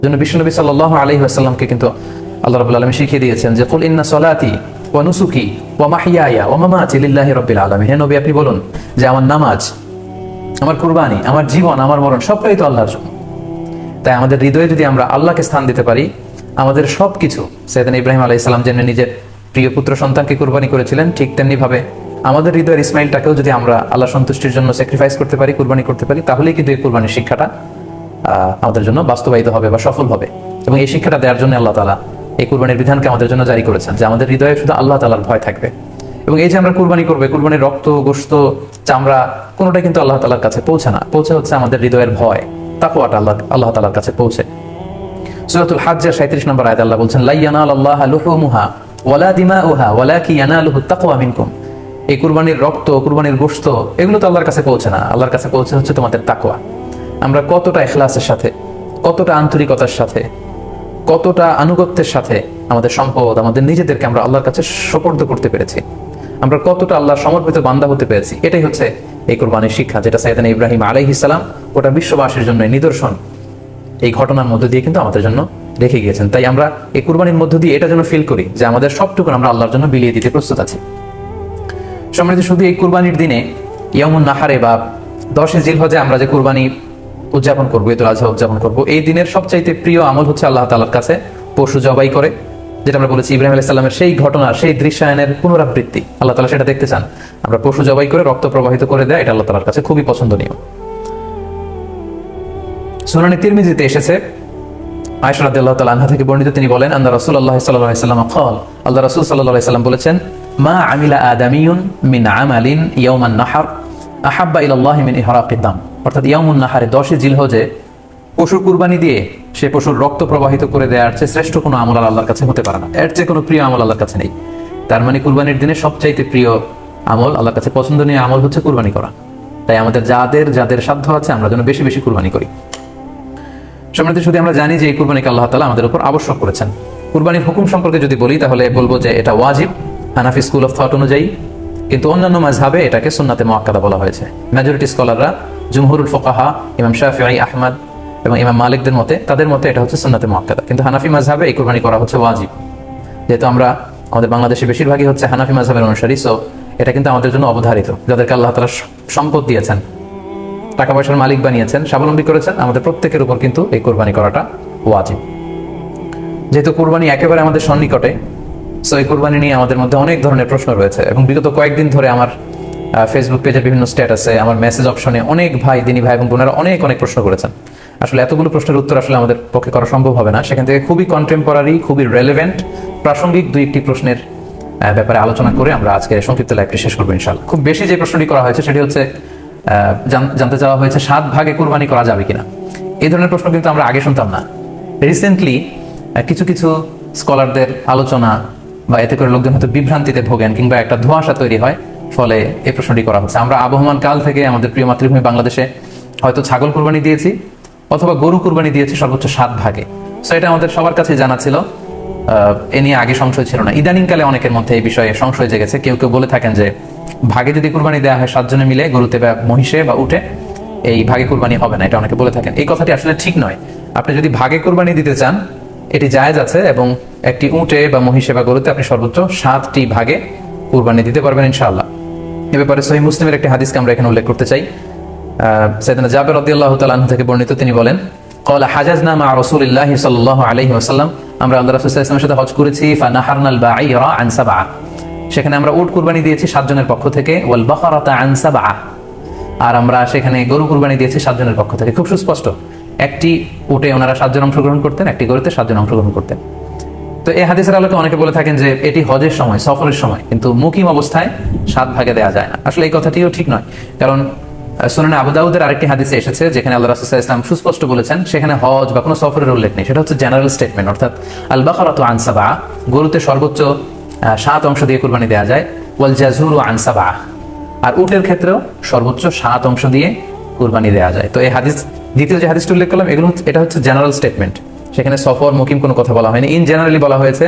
জন্য বিশ্বনবী সাল্লাল্লাহু আলাইহি ওয়াসাল্লামকে কিন্তু আল্লাহ রাব্বুল আলামিন শিখিয়ে দিয়েছেন যে কুল ইন্না সলাতি ওয়া নুসুকি ওয়া মাহইয়ায়া ওয়া মামাতি লিল্লাহি রাব্বিল আলামিন। হে নবী, আপনি বলুন যে আমার নামাজ, আমার কুরবানি, আমার জীবন, আমার মরণ সবটাই তো আল্লাহর জন্য। তাই আমাদের হৃদয়ে যদি আমরা আল্লাহকে স্থান দিতে পারি, আমাদের সবকিছু, সাইয়েদনা ইব্রাহিম আলাইহিস সালাম যেমনি নিজের প্রিয় পুত্র সন্তানকে কুরবানি করেছিলেন, ঠিক তেমনি ভাবে আমাদের হৃদয়ের ইসমাইলটাকেও যদি আমরা আল্লাহ সন্তুষ্টির জন্য স্যাক্রিফাইস করতে পারি, কুরবানি করতে পারি, তাহলেই কিন্তু এই কুরবানির শিক্ষাটা আমাদের জন্য বাস্তবায়িত হবে বা সফল হবে। এবং এই শিক্ষাটা দেওয়ার জন্য আল্লাহ তাআলা এই কুরবানির বিধানকে আমাদের জন্য জারি করেছেন, যে আমাদের হৃদয়ে শুধু আল্লাহ তাআলার ভয় থাকবে। এবং এই যে আমরা কুরবানি করবে, কুরবানির রক্ত, গোশত, চামড়া কোনোটাই কিন্তু আল্লাহ তাআলার কাছে পৌঁছে না, পৌঁছে হচ্ছে আমাদের হৃদয়ের ভয়, তাকওয়াটা আল্লাহ তাআলার কাছে পৌঁছে। সূরাতুল হাজ্জের 37 নম্বর আয়াতে আল্লাহ বলছেন, লা ইয়ানালাল্লাহা লুহুমুহা ওয়ালা দিমাউহা ওয়ালাকিন ইয়ানালুহুত তাকওয়া মিনকুম। এই কুরবানির রক্ত, কুরবানির গোশত এগুলো তো আল্লাহর কাছে পৌঁছে না, আল্লাহর কাছে পৌঁছে হচ্ছে তোমাদের তাকওয়া। আমরা কতটা ইখলাসের সাথে, কতটা আন্তরিকতার সাথে, কতটা আনুগত্যের সাথে আমাদের সম্পদ, আমাদের নিজেদেরকে আমরা আল্লাহর কাছে সোপর্দ করতে পেরেছি, আমরা কতটা আল্লাহর সমর্পিত বান্দা হতে পেরেছি, এটাই হচ্ছে এই কুরবানির শিক্ষা, যেটা সাইয়েদনা ইব্রাহিম আলাইহিস সালাম গোটা বিশ্ববাসীর জন্য নিদর্শন এই ঘটনার মধ্য দিয়ে কিন্তু আমাদের জন্য রেখে গিয়েছেন। তাই আমরা এই কুরবানির মধ্য দিয়ে এটা যেন ফিল করি যে আমাদের সবটুকু আমরা আল্লাহর জন্য বিলিয়ে দিতে প্রস্তুত আছি। সম্মানিত, শুধু এই কুরবানির দিনে ইয়ামুন নাহারে বা 10 জিলহজে আমরা যে কুরবানি উদযাপন করবো, ঈদুল আজহা উদযাপন করবো, এই দিনের সবচাইতে প্রিয় আমল হচ্ছে আল্লাহ তাআলার কাছে পশু জবাই করে, যেটা আমরা বলেছি ইব্রাহিম আলাইহিস সালামের সেই ঘটনা, সেই দৃশ্যায়নের পুনরাবৃত্তি। আল্লাহ তাআলা সেটা দেখতে চান, আমরা পশু জবাই করে রক্ত প্রবাহিত করে দেয়, এটা আল্লাহ তাআলার কাছে খুবই পছন্দনীয়। সুনানে তিরমিজিতে এসেছে, আয়েশা রাদিয়াল্লাহু তাআলা আনহা থেকে বর্ণিত, তিনি বলেন, আন্না রাসূলুল্লাহ সাল্লাল্লাহু আলাইহি ওয়াসাল্লাম قال, আল্লাহ রাসূল সাল্লাল্লাহু আলাইহি ওয়াসাল্লাম বলেছেন, মা আমিলা আদামিয়ুন মিন আমালিন ইয়াওমান নাহর আহাব্বা ইলাল্লাহি মিন ইহরাকিদ দাম। অর্থাৎ ইয়ামুন নাহারে 10 জিলহজে পশুর কুরবানি দিয়ে সে পশুর রক্ত প্রবাহিত করে দেওয়ার চেয়ে শ্রেষ্ঠ কোনো আমল আল্লাহর কাছে হতে পারে না, এর চেয়ে কোনো প্রিয় আমল আল্লাহর কাছে নেই। তার মানে কুরবানির দিনে সবচাইতে প্রিয় আমল, আল্লাহর কাছে পছন্দনীয় আমল হচ্ছে কুরবানি করা। তাই আমাদের যাদের সাধ্য আছে আমরা যেন বেশি বেশি কুরবানি করি। সম্মানিত, শুধু আমরা জানি যে এই কুরবানিকে আল্লাহ তাআলা আমাদের উপর আবশ্যক করেছেন। কুরবানির হুকুম সম্পর্কে যদি বলি তাহলে বলবো যে এটা ওয়াজিব হানাফি স্কুল অফ থট অনুযায়ী, কিন্তু অন্যান্য মাযহাবে এটাকে সুন্নাতে মুআক্কাদা বলা হয়েছে। মেজরিটি স্কলাররা, জুমহুরুল ফুকাহা, ইমাম শাফিঈ, আহমদ এবং ইমাম মালিকদের মতে, তাদের মতে এটা হচ্ছে সুন্নাতে মুআক্কাদা। কিন্তু হানাফি মাযহাবে এই কুরবানি করা হচ্ছে ওয়াজিব। যেহেতু আমরা আমাদের বাংলাদেশে বেশিরভাগই হচ্ছে হানাফি মাযহাবের অনুসারী, সো এটা কিন্তু আমাদের জন্য অবধারিত। যাদেরকে আল্লাহ তাআলা সম্পদ দিয়েছেন, টাকা পয়সার মালিক বানিয়েছেন, স্বাবলম্বী করেছেন, আমাদের প্রত্যেকের উপর কিন্তু এই কুরবানি করাটা ওয়াজিব। যেহেতু কুরবানি একেবারে আমাদের সন্নিকটে, সো এই কুরবানি নিয়ে আমাদের মধ্যে অনেক ধরনের প্রশ্ন রয়েছে। এবং বিগত কয়েকদিন ধরে আমার ফেসবুক পেজে, বিভিন্ন স্ট্যাটাসে, আমার মেসেজ অপশনে অনেক ভাই, দিনী ভাই এবং বোনেরা অনেক প্রশ্ন করেছেন। আসলে এতগুলো প্রশ্নের উত্তর আসলে আমাদের পক্ষে করা সম্ভব হবে না। সেখান থেকে খুবই কন্টেম্পোরারি, খুবই রেলেভেন্ট, প্রাসঙ্গিক 2-1টি প্রশ্নের ব্যাপারে আলোচনা করে আমরা আজকে সংক্ষিপ্ত লাইভটি শেষ করবো ইনশাআল্লাহ। খুব বেশি যে প্রশ্নটি করা হয়েছে সেটি হচ্ছে জানতে চাওয়া হয়েছে 7 ভাগে কুরবানি করা যাবে কিনা। এই ধরনের প্রশ্ন কিন্তু আমরা আগে শুনতাম না। রিসেন্টলি কিছু কিছু স্কলারদের আলোচনা বা এতে করে লোকজন হয়তো বিভ্রান্তিতে ভোগেন কিংবা একটা ধোঁয়াশা তৈরি হয়, ফলে এই প্রশ্নটি করা হচ্ছে। আমরা আবহমান কাল থেকে আমাদের প্রিয় মাতৃভূমি বাংলাদেশে হয়তো ছাগল কুরবানি দিয়েছি অথবা গরু কুরবানি দিয়েছি সর্বোচ্চ 7 ভাগে। সো এটা আমাদের সবার কাছে জানা ছিল, এ নিয়ে আগে সংশয় ছিল না। ইদানিংকালে অনেকের মধ্যে এই বিষয়ে সংশয় জেগেছে। কেউ কেউ বলে থাকেন যে ভাগে যদি কুরবানি দেওয়া হয় 7 জনে মিলে, গরুতে বা মহিষে বা উটে, এই ভাগে কুরবানি হবে না, এটা অনেকে বলে থাকেন। এই কথাটি আসলে ঠিক নয়। আপনি যদি ভাগে কুরবানি দিতে চান, এটি জায়েজ আছে, এবং একটি উটে বা মহিষে বা গরুতে আপনি সর্বোচ্চ 7টি ভাগে কুরবানি দিতে পারবেন ইনশাআল্লাহ। এ ব্যাপারে সহিহ মুসলিমের একটি হাদিসকে আমরা এখানে উল্লেখ করতে চাই। সাইয়েদনা জাবের রাদিয়াল্লাহু তাআলা আনহু থেকে বর্ণিত, তিনি বলেন, ক্বালা হাজাজনা মা রাসূলিল্লাহি সাল্লাল্লাহু আলাইহি ওয়াসাল্লাম, আমরা আল্লাহর রাসূল সাল্লাল্লাহু আলাইহি ওয়াসাল্লামের সাথে হজ করেছি। ফানাহারনাল বাঈরা আন সাবআ, সেখানে আমরা উট কুরবানি দিয়েছি 7 জনের পক্ষ থেকে। ওয়াল বাকারাতা আন সাবআ, আর আমরা সেখানে গরু কুরবানি দিয়েছি 7 জনের পক্ষ থেকে। খুব সুস্পষ্ট, একটি উটে ওনারা 7 জন অংশগ্রহণ করতেন, একটি গরুতে 7 জন অংশগ্রহণ করতেন। তো এই হাদিসের আলোকে অনেকে বলে থাকেন যে এটি হজের সময়, সফরের সময়, কিন্তু মুকিম অবস্থায় 7 ভাগে দেওয়া যায় না। আসলে এই কথাটিও ঠিক নয়, কারণ সুনানে আবু দাউদের আরেকটি হাদিসে এসেছে যেখানে আল্লাহ রাসূল সাল্লাল্লাহু আলাইহি ওয়াসাল্লাম সুস্পষ্ট বলেছেন, সেখানে হজ বা কোনো সফরের উল্লেখ নেই। সেটা হচ্ছে জেনারেল স্টেটমেন্ট, অর্থাৎ আল বাকারাতু আন সাবআ, গরুতে সর্বোচ্চ 7 অংশ দিয়ে কুরবানি দেওয়া যায়। ওয়াল জাযুরু আন সাবআ, আর উটের ক্ষেত্রেও সর্বোচ্চ 7 অংশ দিয়ে কুরবানি দেওয়া যায়। তো এই হাদিস, দ্বিতীয় যে হাদিসটি উল্লেখ করলাম, এটা হচ্ছে জেনারেল স্টেটমেন্ট। সেখানে সফর, মুকিম কোনো কথা বলা হয়নি। ইন জেনারেলি বলা হয়েছে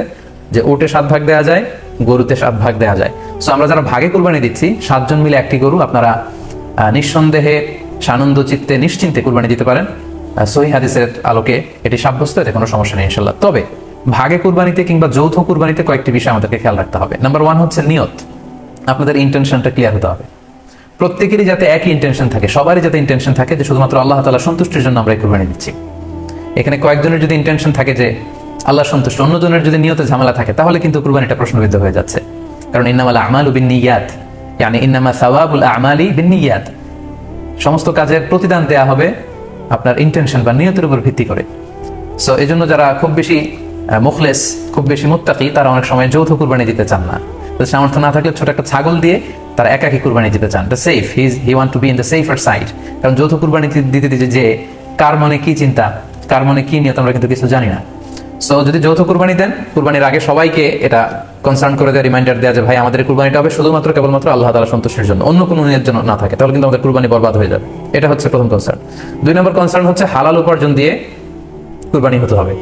যে উটে 7 ভাগ দেওয়া যায়, গরুতে 7 ভাগ দেওয়া যায়। সো আমরা যারা ভাগে কুরবানি দিচ্ছি, 7 জন মিলে একটি গরু, আপনারা নিঃসন্দেহে সানন্দ চিত্তে নিশ্চিন্তে কুরবানি দিতে পারেন। সহিহ হাদিসের আলোকে এটি সাব্যস্ত, এতে কোনো সমস্যা নেই ইনশাল্লাহ। তবে ভাগে কুরবানিতে কিংবা যৌথ কুরবানিতে কয়েকটি বিষয় আমাদেরকে খেয়াল রাখতে হবে। নাম্বার 1 হচ্ছে নিয়ত। আপনাদের ইন্টেনশনটা ক্লিয়ার হতে হবে। প্রত্যেকেরই যাতে একই ইন্টেনশন থাকে, সবারই যাতে ইন্টেনশন থাকে যে শুধুমাত্র আল্লাহ তাআলা সন্তুষ্টির জন্য আমরা এই কুরবানি দিচ্ছি। এখানে কয়েকজনের যদি ইন্টেনশন থাকে যে আল্লাহ সন্তুষ্ট, অন্যজনের যদি নিয়তে ঝামেলা থাকে, তাহলে কিন্তু কুরবানিটা প্রশ্নবিদ্ধ হয়ে যাচ্ছে। কারণ ইন্নামাল আমালু বিন্নিয়াত, ইয়ানি ইন্নামা সাওয়াবুল আমালি বিন্নিয়াত। সমস্ত কাজের প্রতিদান দেয়া হবে আপনার ইন্টেনশন বা নিয়তের উপর ভিত্তি করে। সো এই জন্য যারা খুব বেশি মুখলেস, খুব বেশি মুত্তাকি, তারা অনেক সময় যৌথ কুরবানি দিতে চান না। সামর্থ্য না থাকলে ছোট একটা ছাগল দিয়ে তারা একাকি কুরবানি দিতে চান। The safe, he want to be in the safer side. কারণ যৌথ কুরবানি দিতে দিতে যে কার মনে কি চিন্তা, কার মনে কি নিয়ত, আমরা কিন্তু কিছু জানি না। সো যদি যৌথ কুরবানি দেন, কুরবানির আগে সবাইকে এটা কনসার্ন করে দেওয়া, রিমাইন্ডার দেওয়া যে ভাই আমাদের কুরবানিটা হবে শুধুমাত্র কেবলমাত্র আল্লাহ তাআলা সন্তুষ্টির জন্য, অন্য কোনো নিয়তের জন্য না থাকে, তাহলে কিন্তু আমাদের কুরবানি বরবাদ হয়ে যাবে। এটা হচ্ছে প্রথম কনসার্ন। 2 নম্বর কনসার্ন হচ্ছে হালাল উপার্জন দিয়ে কুরবানি হতে হবে।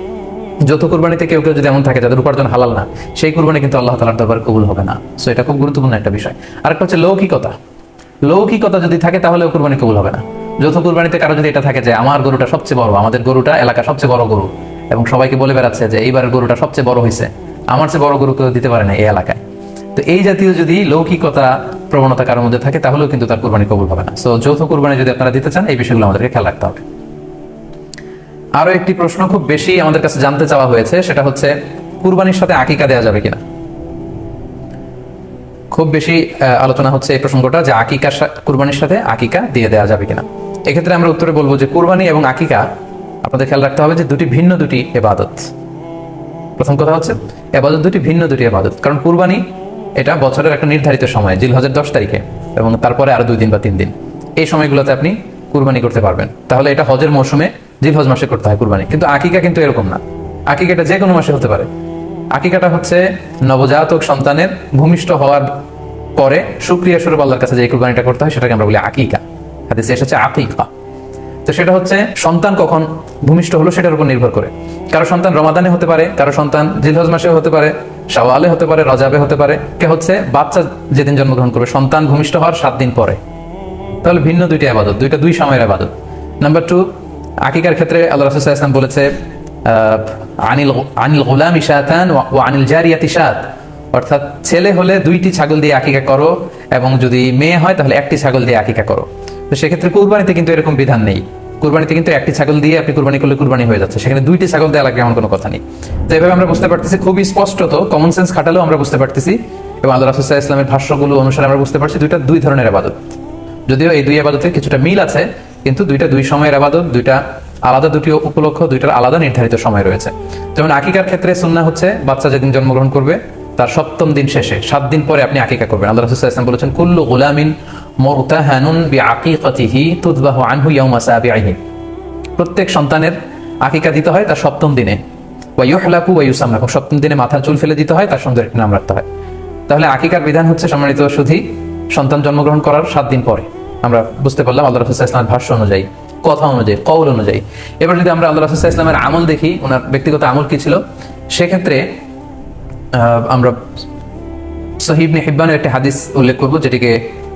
যৌথ কুরবানিতে কেউ কেউ যদি এমন থাকে যাদের উপার্জন হালাল না, সেই কুরবানি কিন্তু আল্লাহ তাআলার দরবারে কবুল হবে না। সো এটা খুব গুরুত্বপূর্ণ একটা বিষয়। আরেকটা হচ্ছে লৌকিকতা। লৌকিকতা যদি থাকে তাহলে কুরবানি কবুল হবে না। যৌথ কুরবানিতে কারো যদি এটা থাকে যে আমার গরুটা সবচেয়ে বড়, আমাদের গরুটা এলাকার সবচেয়ে বড় গরু, এবং সবাইকে বলে বেড়াচ্ছে যে এইবারের গরুটা সবচেয়ে বড় হয়েছে, আমার চেয়ে বড় গরু কেউ দিতে পারে না এই এলাকায়। তো এই জাতীয় যদি লৌকিকতা প্রবণতা কারোর মধ্যে থাকে, তাহলেও কিন্তু তার কুরবানি কবুল হবে না। সো যৌথ কুরবানি যদি আপনারা দিতে চান, এই বিষয়গুলো আমাদেরকে খেয়াল রাখতে হবে। আরো একটি প্রশ্ন খুব বেশি আমাদের কাছে জানতে চাওয়া হয়েছে, সেটা হচ্ছে কুরবানির সাথে আকিকা দেওয়া যাবে কিনা। খুব বেশি আলোচনা হচ্ছে এই প্রসঙ্গটা যে কুরবানির সাথে আকিকা দিয়ে দেওয়া যাবে কিনা। এক্ষেত্রে আমরা উত্তরে বলবো যে কুরবানি এবং আকিকা আপনাদের খেয়াল রাখতে হবে যে দুটি ভিন্ন দুটি ইবাদত। প্রথম কথা হচ্ছে ইবাদত দুটি ভিন্ন দুটি ইবাদত। কারণ কুরবানি এটা বছরের একটা নির্ধারিত সময়, জিলহজের 10 তারিখে, এবং তারপরে আরো 2 দিন বা 3 দিন, এই সময়গুলোতে আপনি কুরবানি করতে পারবেন। তাহলে এটা হজের মৌসুমে জিলহজ মাসে করতে হয় কুরবানি। কিন্তু আকিকা কিন্তু এরকম না। আকিকাটা যে কোনো মাসে হতে পারে। আকিকাটা হচ্ছে নবজাতক সন্তানের ভূমিষ্ঠ হওয়ার পরে শুকরিয়া স্বরূপ আল্লাহর কাছে যে কুরবানিটা করতে হয়, সেটাকে আমরা বলি আকিকা। হাদিসে এসেছে আকিকা। তো সেটা হচ্ছে সন্তান কখন ভূমিষ্ঠ হলো সেটার উপর নির্ভর করে। কারো সন্তান রমাদানে হতে পারে, কারো সন্তান জিলহজ মাসেও হতে পারে, শাওয়ালে হতে পারে, রজাবে হতে পারে। কে হচ্ছে বাচ্চা যেদিন জন্মগ্রহণ করবে, সন্তান ভূমিষ্ঠ হওয়ার 7 দিন পরে। তাহলে ভিন্ন দুইটি ইবাদত, দুই সময়ের ইবাদত। নাম্বার 2, আকিকার ক্ষেত্রে আল্লাহ রাসূল সাল্লাল্লাহু আলাইহি ওয়াসাল্লাম বলেছে আনিল গুলামি শাতান ওয়া আনিল জারিয়াতি শাত, অর্থাৎ ছেলে হলে 2টি ছাগল দিয়ে আকিকা করো, এবং যদি মেয়ে হয় তাহলে 1টি ছাগল দিয়ে আকিকা করো। তো সেক্ষেত্রে কুরবানিতে কিন্তু এরকম বিধান নেই। কুরবানিতে কিন্তু 1টি ছাগল দিয়ে আপনি কুরবানি করলে কুরবানি হয়ে যাচ্ছে, সেখানে 2টি ছাগল দেওয়া লাগবে এমন কোনো কথা নেই। তো এভাবে আমরা বুঝতে পারতেছি, খুবই স্পষ্টত কমন সেন্স খাটালেও আমরা বুঝতে পারতেছি, এবং আল্লাহ রাসূল সাল্লাল্লাহু আলাইহি ওয়াসাল্লামের ভাষ্যগুলো অনুসারে আমরা বুঝতে পারছি দুই ধরনের ইবাদত। যদিও এই 2 ইবাদতের কিছুটা মিল আছে, কিন্তু 2 সময়ের ইবাদত, 2টা আলাদা, 2টি উপলক্ষ, 2টার আলাদা নির্ধারিত সময় রয়েছে। যেমন আকিকার ক্ষেত্রে সুন্নাহ হচ্ছে বাচ্চা যেদিন জন্মগ্রহণ করবে তার 7ম দিন শেষে 7 দিন পরে আপনি আকিকা করবেন। আল্লাহ রাসূল সাল্লাল্লাহু আলাইহি ওয়াসাল্লাম বলেছেন কুল্লু গুলামিন মুরতাহানুন বিআকিকাতিহি তুযবাহু আনহু ইয়াওমা সাবিহি। প্রত্যেক সন্তানের আকিকা দিতে হয় তার 7ম দিনে, ওয়া ইউহলাকু ওয়া ইউসাম্মা, 7ম দিনে মাথার চুল ফেলে দিতে হয়, তার সুন্দর একটি নাম রাখতে হয়। তাহলে আকিকার বিধান হচ্ছে সম্মানিত সুধী সন্তান জন্মগ্রহণ করার 7 দিন পরে। আমরা বুঝতে পারলাম আল্লাহ রাসূল সাল্লাল্লাহু আলাইহি ওয়াসাল্লামের ভাষ্য অনুযায়ী, কথা অনুযায়ী, কওল অনুযায়ী। এবার যদি আমরা আল্লাহ রাসূল সাল্লাল্লাহু আলাইহি ওয়াসাল্লামের আমল দেখি, ওনার ব্যক্তিগত আমল কি ছিল, সেক্ষেত্রে আমরা সহিহ ইবনে হিব্বানের একটি হাদিস উল্লেখ করব, যেটিকে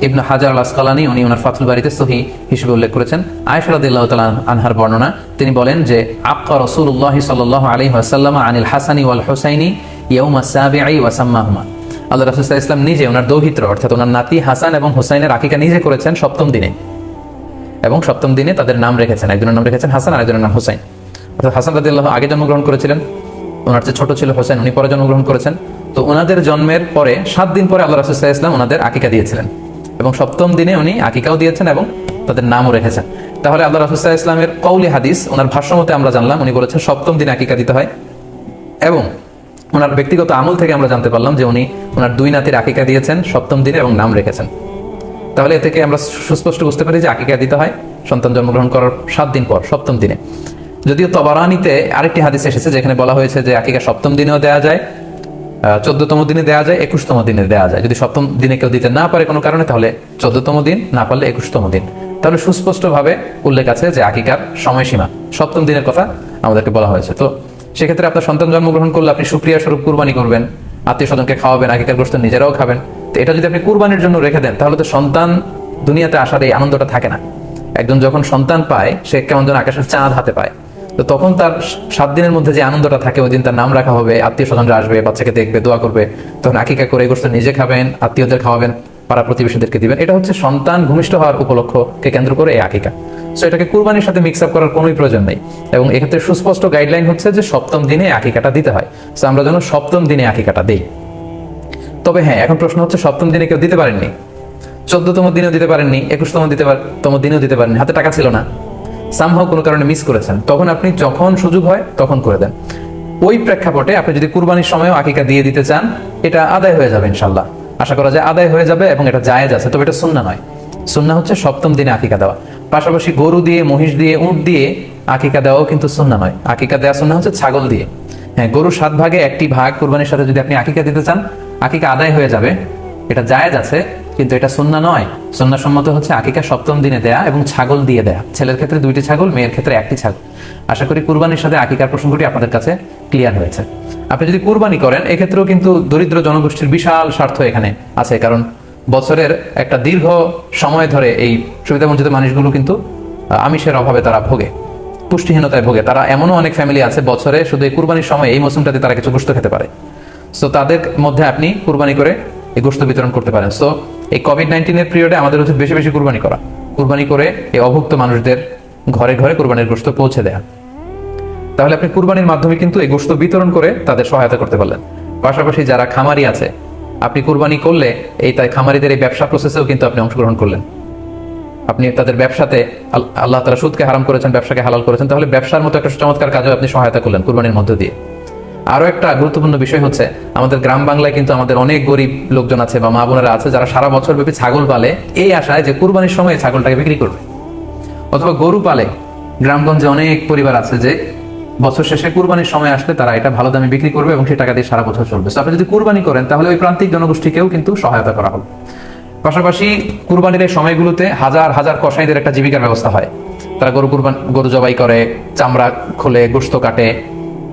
ইবনে হাজার আল আসকালানী উনি ওনার ফাথুল বারিতে সহিহ হিসেবে উল্লেখ করেছেন। আয়েশা রাদিয়াল্লাহু তাআলা আনহার বর্ণনা, তিনি বলেন যে আক্কা রাসূলুল্লাহ সাল্লাল্লাহু আলাইহি ওয়াসাল্লাম আনিল হাসানি ওয়াল হুসাইনি ইয়াউমা সাবিঈ ওয়া সাম্মাহুমা। আল্লাহ রাসূল সাল্লাল্লাহু আলাইহি ওয়াসাল্লাম নিজে ওনার দৌহিত্র অর্থাৎ ওনার নাতি হাসান এবং হুসাইনের আকিকা নিজে করেছেন 7ম দিনে, এবং 7ম দিনে তাদের নাম রেখেছেন। একজনের নাম রেখেছেন হাসান, আরেকজনের নাম হুসাইন। অর্থাৎ হাসান রাদিয়াল্লাহু আগে জন্মগ্রহণ করেছিলেন, ওনার যে ছোট ছিল হুসাইন উনি পরে জন্মগ্রহণ করেছেন। তো ওনাদের জন্মের পরে 7 দিন পরে আল্লাহ রাসূল সাল্লাল্লাহু আলাইহি ওয়াসাল্লাম ওনাদের আকিকা দিয়েছিলেন, এবং 7ম দিনে উনি আকিকাও দিয়েছেন এবং তাদের নামও রেখেছেন। তাহলে আল্লাহ রাসূল সাল্লাল্লাহু আলাইহি ওয়াসাল্লামের কওলি হাদিস, ওনার ভাষ্য মতে আমরা জানলাম উনি বলেছেন 7ম দিনে আকিকা দিতে হয়, এবং ওনার ব্যক্তিগত আমল থেকে আমরা জানতে পারলাম যে উনি ওনার 2 নাতির আকিকা দিয়েছেন 7ম দিনে এবং নাম রেখেছেন। তাহলে এ থেকে আমরা সুস্পষ্ট বুঝতে পারি যে আকিকা দিতে হয় সন্তান জন্মগ্রহণ করার 7 দিন পর, 7ম দিনে। যদিও তবারানীতে আরেকটি হাদিস এসেছে যেখানে বলা হয়েছে যে আকিকা 7ম দিনেও দেওয়া যায়, 14তম দিনে দেওয়া যায়, 21তম দিনে দেওয়া যায়। যদি 7ম দিনে কেউ দিতে না পারে কোনো কারণে, তাহলে 14তম দিন, না পারলে 21তম দিন। তাহলে সুস্পষ্টভাবে উল্লেখ আছে যে আকিকার সময়সীমা 7ম দিনের কথা আমাদেরকে বলা হয়েছে। তো সেক্ষেত্রে আপনার সন্তান জন্মগ্রহণ করলে আপনি শুকরিয়া স্বরূপ কুরবানি করবেন, আত্মীয় স্বজনকে খাওয়াবেন, আকিকার গোশত নিজেরাও খাবেন। তো এটা যদি আপনি কুরবানির জন্য রেখে দেন, তাহলে তো সন্তান দুনিয়াতে আসার এই আনন্দটা থাকে না। একজন যখন সন্তান পায় সে কেমন যেন আকাশের চাঁদ হাতে পায়। তো তখন তার 7 দিনের মধ্যে যে আনন্দটা থাকে, ওই দিন তার নাম রাখা হবে, আত্মীয় স্বজনরা আসবে, বাচ্চাকে দেখবে, দোয়া করবে, তখন আকিকা করে গোশত নিজে খাবেন, আত্মীয়দের খাওয়াবেন, পাড়া প্রতিবেশীদেরকে দিবেন। এটা হচ্ছে সন্তান ভূমিষ্ঠ হওয়ার উপলক্ষকে কেন্দ্র করে এই আকিকা। সো এটাকে কুরবানির সাথে মিক্স আপ করার কোনোই প্রয়োজন নেই। এবং এক্ষেত্রে সুস্পষ্ট গাইডলাইন হচ্ছে যে 7ম দিনে আকিকাটা দিতে হয়। সো আমরা যেন 7ম দিনে আকিকাটা দিই। তবে হ্যাঁ, এখন প্রশ্ন হচ্ছে 7ম দিনে কেউ দিতে পারেননি, 14তম দিনেও দিতে পারেননি, 21তম দিনেও দিতে পারেননি, হাতে টাকা ছিল না, সামহাও কোনো কারণে মিস করেছেন, তখন আপনি যখন সুযোগ হয় তখন করে দেন। ওই প্রেক্ষাপটে আপনি যদি কুরবানির সময়ও আকিকা দিয়ে দিতে চান, এটা আদায় হয়ে যাবে ইনশাল্লাহ। আশা করা যায় আদায় হয়ে যাবে এবং এটা জায়েজ আছে। তবে এটা সুন্নাহ নয়। সুন্নাহ হচ্ছে 7ম দিনে আকিকা দেওয়া। পাশাপাশি গরু দিয়ে, মহিষ দিয়ে, উট দিয়ে আকিকা দেওয়াও কিন্তু সুন্নাহ নয়। আকিকা দেওয়া সুন্নাহ হচ্ছে ছাগল দিয়ে। হ্যাঁ, গরুর 7 ভাগে 1টি ভাগ কুরবানির সাথে যদি আপনি আকিকা দিতে চান, আকিকা আদায় হয়ে যাবে, এটা জায়েজ আছে, কিন্তু এটা সুন্নাহ নয়। সুন্নাহ সম্মত হচ্ছে আকিকা 7ম দিনে দেয়া এবং ছাগল দিয়ে দেয়া। ছেলের ক্ষেত্রে 2টি ছাগল, মেয়ের ক্ষেত্রে 1টি ছাগল। আশা করি কুরবানির সাথে আকিকার প্রসঙ্গটি আপনাদের কাছে ক্লিয়ার হয়েছে। আপনি যদি কুরবানি করেন, এক্ষেত্রেও কিন্তু দরিদ্র জনগোষ্ঠীর বিশাল স্বার্থ এখানে আছে, কারণ বছরের একটা দীর্ঘ সময় ধরে এই সুবিধাবঞ্চিত মানুষগুলো কিন্তু আমিষের অভাবে তারা ভোগে, পুষ্টিহীনতায় ভোগে। তারা এমনও অনেক ফ্যামিলি আছে বছরে শুধু এই কুরবানির সময়, এই মৌসুমটাতে তারা কিছু গোশত খেতে পারে। সো তাদের মধ্যে আপনি কুরবানি করে এই গোশত বিতরণ করতে পারেন। সো এই কোভিড-19 পিরিয়ডে আমাদের হচ্ছে বেশি বেশি কুরবানি করা, কুরবানি করে এই অভুক্ত মানুষদের ঘরে ঘরে কুরবানির গোশত পৌঁছে দেয়া। তাহলে আপনি কুরবানির মাধ্যমে কিন্তু এই গোশত বিতরণ করে তাদের সহায়তা করতে পারলেন। পাশাপাশি যারা খামারি আছে, আপনি কুরবানি করলে এই তাই খামারিদের এই ব্যবসা প্রসেসেও কিন্তু আপনি অংশগ্রহণ করলেন। আপনি তাদের ব্যবসাতে, আল্লাহ তাআলা সুদকে হারাম করেছেন, ব্যবসাকে হালাল করেছেন, তাহলে ব্যবসার মতো একটা চমৎকার কাজেও আপনি সহায়তা করলেন কুরবানির মধ্য দিয়ে। আরো একটা গুরুত্বপূর্ণ বিষয় হচ্ছে, আমাদের গ্রাম বাংলায় কিন্তু আমাদের অনেক গরিব লোকজন আছে বা মা বোনেরা আছে যারা সারা বছর ব্যাপী ছাগল পালে এই আশায় যে কুরবানির সময় ছাগলটাকে বিক্রি করবে, অথবা গরু পালে। গ্রামগঞ্জে অনেক পরিবার আছে যে বছর শেষে কুরবানির সময় আসলে তারা এটা ভালো দামে বিক্রি করবে এবং সেই টাকা দিয়ে সারা বছর চলবে। আপনি যদি কুরবানি করেন তাহলে ওই প্রান্তিক জনগোষ্ঠীকেও কিন্তু সহায়তা করা হবে। পাশাপাশি কুরবানির এই সময়গুলোতে হাজার হাজার কসাইদের একটা জীবিকার ব্যবস্থা হয়। তারা গরু জবাই করে, চামড়া খোলে, গোশত কাটে।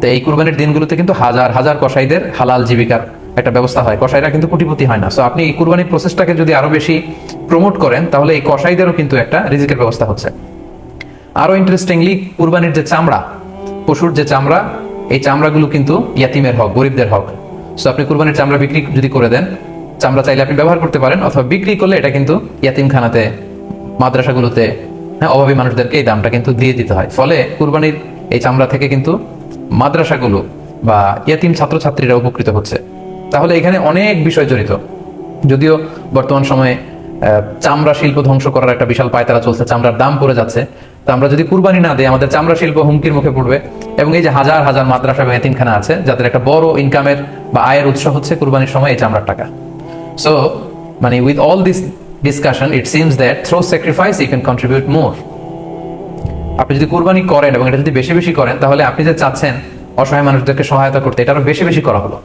তো এই কুরবানির দিনগুলোতে কিন্তু হাজার হাজার কসাইদের হালাল জীবিকার একটা ব্যবস্থা হয়। কসাইরা কিন্তু কোটিপতি হয় না। সো আপনি এই কুরবানির প্রসেসটাকে যদি আরো বেশি প্রমোট করেন, তাহলে এই কসাইদেরও কিন্তু একটা রিজিকের ব্যবস্থা হচ্ছে। আরো ইন্টারেস্টিংলি, কুরবানির যে চামড়া, পশুর যে চামড়া, এই চামড়াগুলো কিন্তু ইয়াতিমের হক, গরিবদের হক। সো আপনি কুরবানির চামড়া বিক্রি যদি করে দেন, চামড়া চাইলে আপনি ব্যবহার করতে পারেন, অথবা বিক্রি করলে এটা কিন্তু ইয়াতিমখানাতে, মাদ্রাসাগুলোতে, অভাবী মানুষদেরকে এই দামটা কিন্তু দিয়ে দিতে হয়। ফলে কুরবানির এই চামড়া থেকে কিন্তু মাদ্রাসাগুলো বা ইয়াতিম ছাত্রছাত্রীরা উপকৃত হচ্ছে। তাহলে এখানে অনেক বিষয় জড়িত। যদিও বর্তমান সময়ে চামড়া শিল্প ধ্বংস করার একটা বিশাল পায়তারা চলছে, চামড়ার দাম পড়ে যাচ্ছে। তো আমরা যদি কুরবানি না দিই, আমাদের চামড়া শিল্প হুমকির মুখে পড়বে। এবং এই যে হাজার হাজার মাদ্রাসা বা এতিমখানা আছে যাদের একটা বড় ইনকামের বা আয়ের উৎস হচ্ছে কুরবানির সময় এই চামড়ার টাকা। সো মানে with all this discussion, it seems that through sacrifice you can contribute more. আপনি যদি কুরবানি করেন এবং এটা যদি বেশি বেশি করেন, তাহলে আপনি যে চাচ্ছেন অসহায় মানুষদেরকে সহায়তা করতে, এটা আরো বেশি বেশি করা হলো,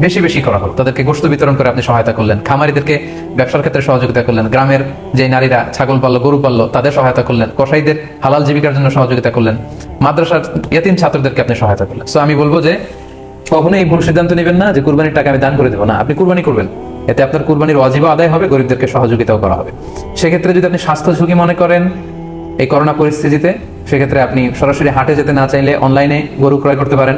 বেশি বেশি করা হলো। তাদেরকে গোশত বিতরণ করে আপনি সহায়তা করলেন, খামারিদেরকে ব্যবসার ক্ষেত্রে সহযোগিতা করলেন, গ্রামের যে নারীরা ছাগল পাললো, গরু পাললো, তাদের সহায়তা করলেন, কসাইদের হালাল জীবিকার জন্য সহযোগিতা করলেন, মাদ্রাসার ইয়াতিম ছাত্রদেরকে আপনি সহায়তা করলেন। সো আমি বলবো যে কখনোই এই ভুল সিদ্ধান্ত নেবেন না যে কুরবানির টাকা আমি দান করে দেবো। না, আপনি কুরবানি করবেন, এতে আপনার কুরবানির ওয়াজিব আদায় হবে, গরিবদেরকে সহযোগিতাও করা হবে। সেক্ষেত্রে যদি আপনি স্বাস্থ্য ঝুঁকি মনে করেন এই করোনা পরিস্থিতিতে, সেক্ষেত্রে আপনি সরাসরি হাটে যেতে না চাইলে অনলাইনে গরু ক্রয় করতে পারেন।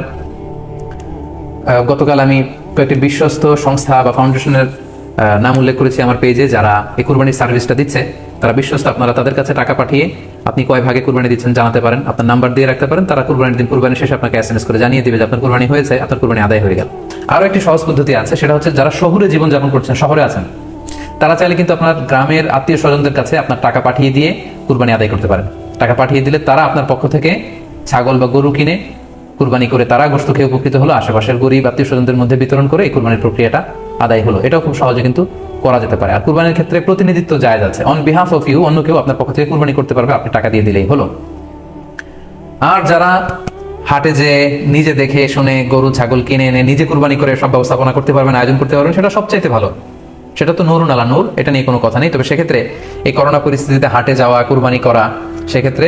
গতকাল আমি কয়েকটি বিশ্বস্ত সংস্থা বা ফাউন্ডেশনের নাম উল্লেখ করেছি আমার পেজে, যারা এই কুরবানির সার্ভিসটা দিচ্ছে। তারা বিশ্বস্ত। আপনারা তাদের কাছে টাকা পাঠিয়ে আপনি কয় ভাগে কুরবানি দিচ্ছেন জানাতে পারেন, আপনার নাম্বার দিয়ে রাখতে পারেন। তারা কুরবানির দিন, কুরবানি শেষে আপনাকে এসএমএস করে জানিয়ে দিবে যে আপনার কুরবানি হয়েছে, আপনার কুরবানি আদায় হয়ে গেল। আরো একটি সহজ পদ্ধতি আছে, সেটা হচ্ছে যারা শহুরে জীবনযাপন করছেন, শহরে আছেন, তারা চাইলে কিন্তু আপনার গ্রামের আত্মীয় স্বজনদের কাছে আপনার টাকা পাঠিয়ে দিয়ে কুরবানি আদায় করতে পারেন। টাকা পাঠিয়ে দিলে তারা আপনার পক্ষ থেকে ছাগল বা গরু কিনে কুরবানি করে তারা গোশত খেয়ে উপকৃত হলো, আশেপাশের গরিব আত্মীয় স্বজনদের মধ্যে বিতরণ করে এই কুরবানির প্রক্রিয়াটা আদায় হলো। এটাও খুব সহজে কিন্তু করা যেতে পারে। আর কুরবানির ক্ষেত্রে প্রতিনিধিত্ব জায়েজ আছে। অন বিহাফ অফ ইউ, অন্য কেউ আপনার পক্ষ থেকে কুরবানি করতে পারবে, আপনি টাকা দিয়ে দিলেই হলো। আর যারা হাটে যে নিজে দেখে শুনে গরু ছাগল কিনে এনে নিজে কুরবানি করে সব ব্যবস্থাপনা করতে পারবেন, আয়োজন করতে পারবেন, সেটা সবচাইতে ভালো। সেটা তো নূরুন আলা নূর, এটা নিয়ে কোনো কথা নেই। তবে সেক্ষেত্রে এই করোনা পরিস্থিতিতে হাটে যাওয়া, কুরবানি করা, সেক্ষেত্রে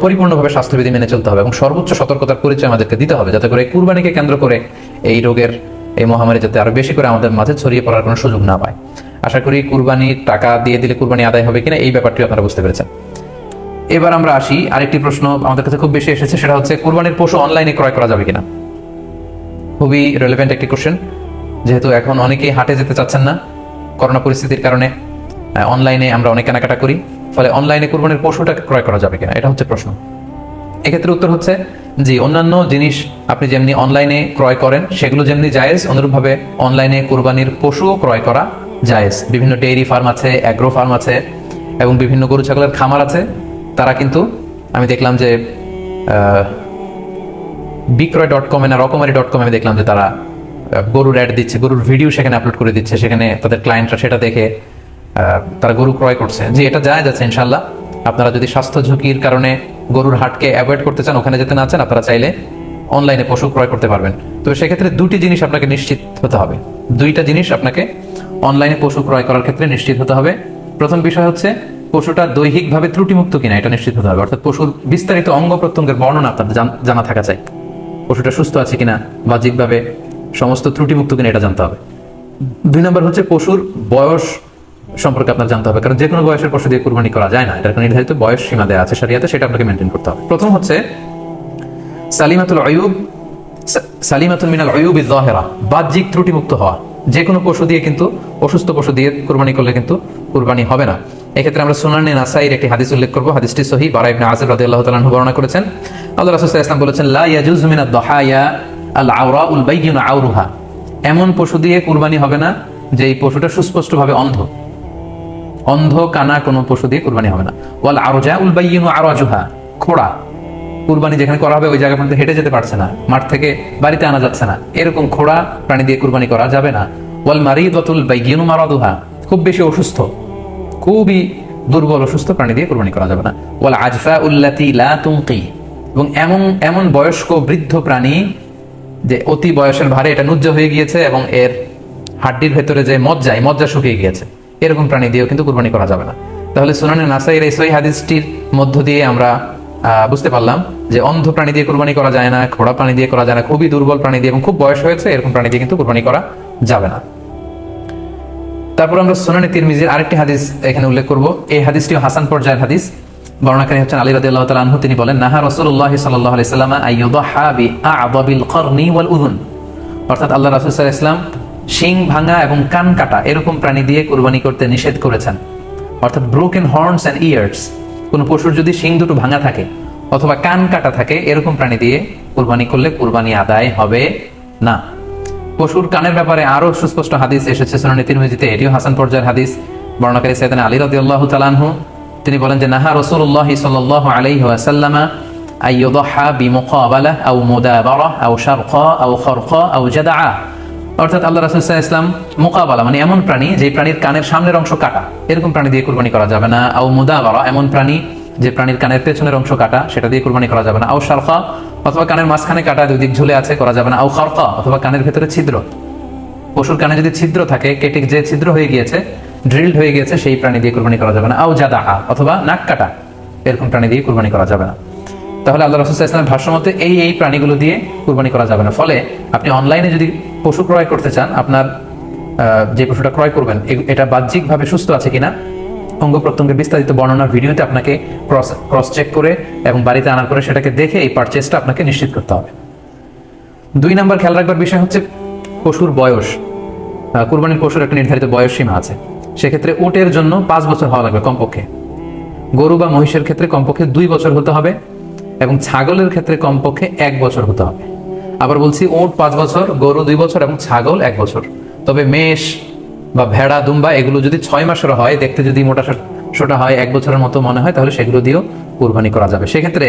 পরিপূর্ণভাবে স্বাস্থ্যবিধি মেনে চলতে হবে এবং সর্বোচ্চ সতর্কতার পরিচয় আমাদেরকে দিতে হবে, যাতে করে কুরবানিকে কেন্দ্র করে এই রোগের, এই মহামারী যাতে আরো বেশি করে আমাদের মাঝে ছড়িয়ে পড়ার কোনো সুযোগ না পায়। আশা করি কুরবানির টাকা দিয়ে দিলে কুরবানি আদায় হবে কিনা এই ব্যাপারটি আপনারা বুঝতে পেরেছেন। এবার আমরা আসি, আরেকটি প্রশ্ন আমাদের কাছে খুব বেশি এসেছে, সেটা হচ্ছে কুরবানির পশু অনলাইনে ক্রয় করা যাবে কিনা। খুবই রেলেভেন্ট একটি কোশ্চেন, যেহেতু এখন অনেকেই হাটে যেতে চাচ্ছেন না করোনা পরিস্থিতির কারণে, অনলাইনে আমরা অনেক কেনাকাটা করি, ফলে অনলাইনে কুরবানির পশুটা ক্রয় করা যাবে কিনা, এটা হচ্ছে প্রশ্ন। এক্ষেত্রে উত্তর হচ্ছে জি, অন্যান্য জিনিস আপনি যেমনি অনলাইনে ক্রয় করেন সেগুলো যেমনি জায়েজ, অনুরূপভাবে অনলাইনে কুরবানির পশুও ক্রয় করা জায়েজ। বিভিন্ন ডেইরি ফার্ম আছে, অ্যাগ্রো ফার্ম আছে এবং বিভিন্ন গরু ছাগলের খামার আছে, তারা কিন্তু আমি দেখলাম যে বিক্রয়.com না রকমারি.com আমি দেখলাম যে তারা গরুর অ্যাড দিচ্ছে, গরুর ভিডিও সেখানে আপলোড করে দিচ্ছে, সেখানে তাদের ক্লায়েন্টরা সেটা দেখে তারা গরু ক্রয় করছে। যে এটা জায়েজ আছে ইনশাল্লাহ। আপনারা যদি স্বাস্থ্য ঝুঁকির কারণে গরুর হাটকে অ্যাভয়েড করতে চান, ওখানে যেতে না চান, আপনারা চাইলে অনলাইনে পশু ক্রয় করতে পারবেন। তবে সেক্ষেত্রে দুটি জিনিস আপনাকে নিশ্চিত হতে হবে, দুইটা জিনিস আপনাকে অনলাইনে পশু ক্রয় করার ক্ষেত্রে নিশ্চিত হতে হবে। প্রথম বিষয় হচ্ছে পশুটা দৈহিকভাবে ত্রুটিমুক্ত কিনা, এটা নিশ্চিত হতে হবে। অর্থাৎ পশুর বিস্তারিত অঙ্গ প্রত্যঙ্গের বর্ণনা আপনার জানা থাকা চাই, পশুটা সুস্থ আছে কিনা, বাহ্যিকভাবে সমস্ত ত্রুটিমুক্ত কিনা এটা জানতে হবে। দুই নম্বর হচ্ছে পশুর বয়স সম্পর্কে আপনার জানতে হবে, কারণ যে কোনো বয়সের পশু দিয়ে কুরবানি করা যায় না, এটা একটা নির্ধারিত বয়স সীমা দেওয়া আছে শরিয়াতে, সেটা আপনাকে মেনটেন করতে হবে। প্রথম হচ্ছে সালিমাতুল মিনাল উয়ুব আয-যাহিরা, বাহ্যিক ত্রুটিমুক্ত হওয়া। যে কোনো পশু দিয়ে কিন্তু, অসুস্থ পশু দিয়ে কুরবানি করলে কিন্তু কুরবানি হবে না। এক্ষেত্রে আমরা সুনানে নাসাইর একটি হাদিস উল্লেখ করব, হাদিসটি সহিহ, বারা ইবনে আযিব রাদিয়াল্লাহু তাআলা আনহু বর্ণনা করেছেন। আল্লাহ রাসূল সাল্লাল্লাহু আলাইহি ওয়াসাল্লাম বলেছেন, লা ইয়াজুজু মিনাদ দাহায়া আল আওরাউল বাইয়িনু আওরুহা, এমন পশু দিয়ে কুরবানি হবে না যে এই পশুটা সুস্পষ্টভাবে অন্ধ কানা কোনো পশু দিয়ে কুরবানি হবে না। ওয়াল আরজাউল বাইয়িনু আরাজুহা, খোড়া, কুরবানি যেখানে করা হবে ওই জায়গা পর্যন্ত হেঁটে যেতে পারছে না, মাঠ থেকে বাড়িতে আনা যাচ্ছে না, এরকম খোড়া প্রাণী দিয়ে কুরবানি করা যাবে না। ওয়াল মারিদাতুল বাইয়িনু মারাদুহা, খুব বেশি অসুস্থ, খুবই দুর্বল অসুস্থ প্রাণী দিয়ে কুরবানি করা যাবে না। ওয়াল আজফাউল্লাতী লা তুনকি, এবং এমন বয়স্ক বৃদ্ধ প্রাণী যে অতি বয়সের ভারে এটা নুজ্জ হয়ে গিয়েছে এবং এর হাড্ডির ভেতরে যে মজ্জা শুকিয়ে গিয়েছে, এরকম প্রাণী দিয়েও কিন্তু কুরবানি করা যাবে না। তাহলে সুনানে নাসাইর এই সহিহ হাদিসটির মধ্য দিয়ে আমরা বুঝতে পারলাম যে অন্ধ প্রাণী দিয়ে কুরবানি করা যায় না, খোড়া প্রাণী দিয়ে করা যায় না, খুবই দুর্বল প্রাণী দিয়ে এবং খুব বয়স হয়েছে এরকম প্রাণী দিয়ে কিন্তু কুরবানি করা যাবে না। তারপর আমরা সুনানে তিরমিজির আরেকটি হাদিস এখানে উল্লেখ করব। এই হাদিসটিও হাসান পর্যায়ের হাদিস। বর্ণনাকারী হচ্ছেন আলী রাদিয়াল্লাহু তাআলা আনহু। তিনি বলেন, নাহা রাসূলুল্লাহ সাল্লাল্লাহু আলাইহি ওয়াসাল্লাম আইয়ুদহা বিআ'দাবিল করনি ওয়াল উযুন, অর্থাৎ আল্লাহ রাসূল সাল্লাল্লাহু আলাইহি ওয়াসাল্লাম শিং ভাঙা এবং কান কাটা এরকম প্রাণী দিয়ে কুরবানি করতে নিষেধ করেছেন। অর্থাৎ ব্রোকেন হর্নস এন্ড ইয়ার্স, কোন পশুর যদি শিং দুটো ভাঙা থাকে অথবা কান কাটা থাকে এরকম প্রাণী দিয়ে কুরবানি করলে কুরবানি আদায় হবে না। পশুর কানের ব্যাপারে আরো সুস্পষ্ট হাদিস এসেছে সুনানে তিরমিজিতে, এটিও হাসান পর্যায়ের হাদিস। বর্ণনাকারী সাইয়েদনা আলী রাদিয়াল্লাহু তাআলা আনহু, তিনি বলেন যে নাহা রাসূলুল্লাহ সাল্লাল্লাহু আলাইহি ওয়াসাল্লাম আইয়ুদহা বিমুকাবালা আও মুদাবারা আও শারকা আও খারকা আও জাদআ, অর্থাৎ আল্লাহ রাসূল সাল্লাল্লাহু আলাইহি ওয়াসাল্লাম মুকাবালা মানে এমন প্রাণী যে প্রাণীর কানের সামনের অংশ কাটা, এরকম প্রাণী দিয়ে কুরবানি করা যাবে না। আও মুদাবারা, এমন প্রাণী যে প্রাণীর কানের পেছনের অংশ কাটা, সেটা দিয়ে কুরবানি করা যাবে না। আও শারকা, অথবা কানের মাঝখানে কাটা, দুই দিক ঝুলে আছে, করা যাবে না। আও খারকা, অথবা কানের ভেতরে ছিদ্র, পশুর কানে যদি ছিদ্র থাকে, কেটে যে ছিদ্র হয়ে গিয়েছে, ড্রিলড হয়ে গিয়েছে, সেই প্রাণী দিয়ে কুরবানি করা যাবে না। আও জাদআ, অথবা নাক কাটা, এরকম প্রাণী দিয়ে কুরবানি করা যাবে না। তাহলে আল্লাহ রাসূল সাল্লাল্লাহু আলাইহি ওয়াসাল্লামের ভাষ্যমতে এই প্রাণীগুলো দিয়ে কুরবানি করা যাবে না। ফলে আপনি অনলাইনে যদি পশু ক্রয় করতে চান, আপনার যে পশুটা ক্রয় করবেন এটা বাহ্যিকভাবে সুস্থ আছে কিনা, অঙ্গ প্রত্যঙ্গের বিস্তারিত বর্ণনা ভিডিওতে আপনাকে ক্রস চেক করে এবং বাড়িতে আনার পরে সেটাকে দেখে এই পারচেজটা আপনাকে নিশ্চিত করতে হবে। 2 নাম্বার খেয়াল রাখবার বিষয় হচ্ছে পশুর বয়স। কুরবানির পশুর একটা নির্ধারিত বয়স সীমা আছে। সেক্ষেত্রে উটের জন্য 5 বছর হওয়া লাগবে কমপক্ষে, গরু বা মহিষের ক্ষেত্রে কমপক্ষে 2 বছর হতে হবে এবং ছাগলের ক্ষেত্রে কমপক্ষে 1 বছর হতে হবে। আবার বলছি, উট 5 বছর, গরু 2 বছর এবং ছাগল 1 বছর। তবে মেষ বা ভেড়া, দুম্বা এগুলো যদি 6 মাসের হয়, দেখতে যদি মোটা সোটা হয়, 1 বছরের মতো মনে হয়, তাহলে সেগুলো দিয়েও কুরবানি করা যাবে। সেক্ষেত্রে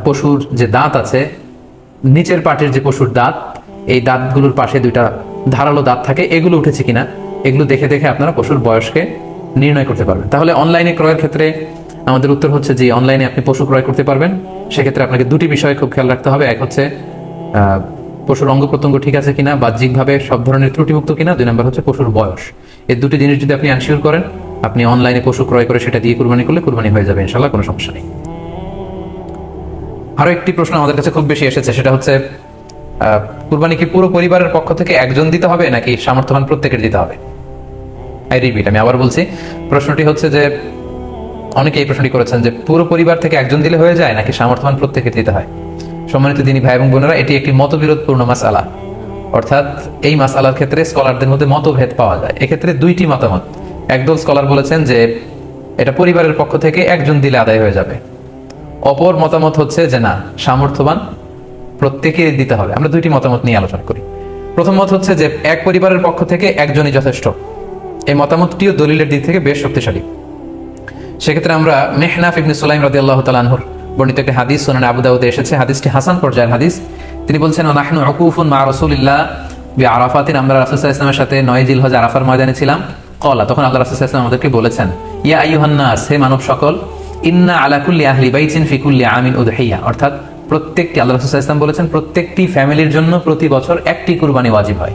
পশুর যে দাঁত আছে, নিচের পাটের যে পশুর দাঁত, এই দাঁতগুলোর পাশে 2টা ধারালো দাঁত থাকে, এগুলো উঠেছে কিনা এগুলো দেখে দেখে আপনারা পশুর বয়সকে নির্ণয় করতে পারবেন। তাহলে অনলাইনে ক্রয়ের ক্ষেত্রে আমাদের উত্তর হচ্ছে যে অনলাইনে আপনি পশু ক্রয় করতে পারবেন। সেক্ষেত্রে আপনাকে 2টি বিষয় খুব খেয়াল রাখতে হবে। এক হচ্ছে পশুর অঙ্গ প্রত্যঙ্গ ঠিক আছে কিনা, বাহ্যিকভাবে সব ধরনের ত্রুটিমুক্ত কিনা। 2 নম্বর হচ্ছে পশুর বয়স। এই 2টি জিনিস যদি আপনি এনশিওর করেন, আপনি অনলাইনে পশু ক্রয় করে সেটা দিয়ে কুরবানি করলে কুরবানি হয়ে যাবে ইনশাআল্লাহ, কোনো সমস্যা নেই। আরো একটি প্রশ্ন আমাদের কাছে খুব বেশি এসেছে, সেটা হচ্ছে কুরবানি কি পুরো পরিবারের পক্ষ থেকে একজন দিতে হবে নাকি সামর্থ্যবান প্রত্যেকের দিতে হবে? আই রিপিট, আমি আবার বলছি, প্রশ্নটি হচ্ছে যে অনেকে এই প্রশ্নটি করেছেন যে পুরো পরিবার থেকে একজন দিলে হয়ে যায় নাকি সামর্থ্যবান প্রত্যেকে দিতে হয়। সম্মানিত দিনী ভাই এবং বোনেরা, এটি একটি মতবিরোধপূর্ণ মাসআলা, অর্থাৎ এই মাসআলার ক্ষেত্রে স্কলারদের মধ্যে মতভেদ পাওয়া যায়। এক্ষেত্রে দুইটি মতামত। একদল স্কলার বলেছেন যে এটা পরিবারের পক্ষ থেকে একজন দিলে আদায় হয়ে যাবে, অপর মতামত হচ্ছে যে না, সামর্থ্যবান প্রত্যেকে দিতে হবে। আমরা দুইটি মতামত নিয়ে আলোচনা করি। প্রথম মত হচ্ছে যে এক পরিবারের পক্ষ থেকে একজনই যথেষ্ট। এই মতামতটিও দলিলের দিক থেকে বেশ শক্তিশালী। সেক্ষেত্রে আমরা মেহনাফ ইবনে সুলাইম রাদিয়াল্লাহু তাআলা আনহুর বর্ণিত একটি হাদিস সুনানে আবু দাউদে এসেছে, হাদিসটি হাসান পর্যায়ের হাদিস। তিনি বলছেন, নাহনু উকুফুন মা রাসূলিল্লাহ বিআরাফাতিন, আমরা রাসূল সাল্লাল্লাহু আলাইহি ওয়াসাল্লামের সাথে 9 জিলহজ আরাফার ময়দানে ছিলাম। ক্বালা, তখন আল্লাহ রাসূল সাল্লাল্লাহু আলাইহি ওয়াসাল্লাম আমাদেরকে বলেছেন, ইয়া আইয়ুহান নাস, হে মানব সকল, ইন্না আলা কুল্লি আহলি বাইতিন ফি কুল্লি আমিন উদহিয়া, অর্থাৎ প্রত্যেকটি, আল্লাহ রাসূল সাল্লাল্লাহু আলাইহি ওয়াসাল্লাম বলেছেন প্রত্যেকটি ফ্যামিলির জন্য প্রতি বছর একটি কুরবানি ওয়াজিব হয়।